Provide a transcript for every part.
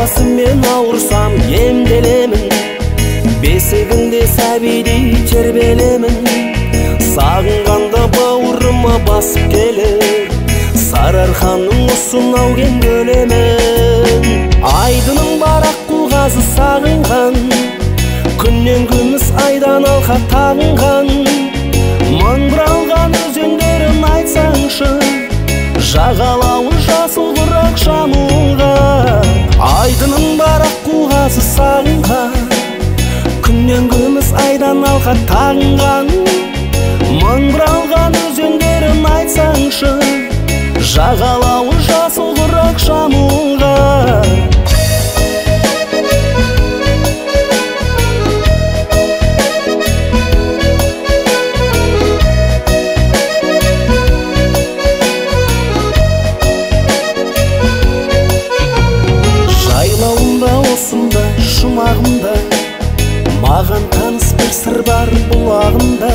баласымен ауырсам емделемін, бесігінде сәбидей тербелемін. Сағынғанда бауырыма басып келер, Сарыарқаның ұсынау кен бөлемін. Айдының барақ құлғасы сағынған, күннен күміс айдан алқа тағынған. Мың бұралған өзендерін айтсаңшы, жағалауы жасыл құрақ жамылға. Айдының барақ құлғасы сағынған, күннен күміс айдан алқа тағынған. Мың бұралған өзендерін айтсаңшы, жағалауы жасыл құрақ жамылға. Жайлауында осында жұмағымда, маған таныс бір сыр бар бұлағында.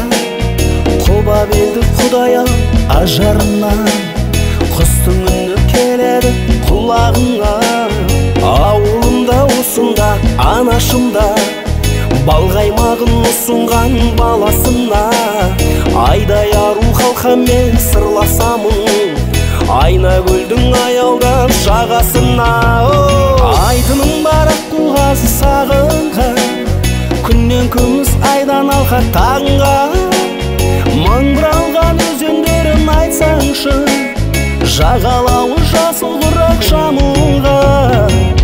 Құба белді құдая ажарынан, құстың үні келеді құлағыңа. Ауылымда осында анашымда, балғаймағын ұсынған баласына. Айдай ару халқамен сырласамын, Айнакөлдің аяулап жағасына. Айдының барақ құлғасы сағынған, күннен күміс айдан алқа тағынған. Мың бұралған өзендерін айтсаңшы, жағалауы жасыл құрақ жамылға.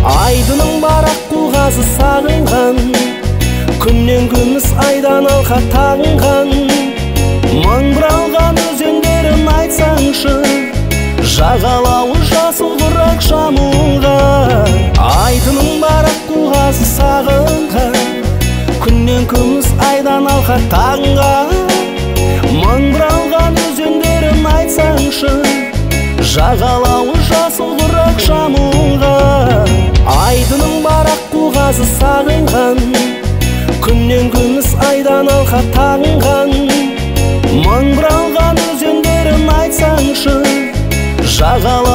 Айдының барақ құлғасы сағынған, күннен күміс айдан алқа тағынған. Мың бұралған өзендерін айтсаңшы, жағалауы жасыл құрақ жамылға. Айдының барақ құлғасы сағынған, күннен күміс айдан алқа тағынған. Мың бұралған өзендерін айтсаңшы, жағалауы жасыл құрақ жамылға. Айдының барақ құлғасы сағынған, күннен күміс айдан алқа тағынған. Мың бұралған өзендерін айтсаңшы, жағалауы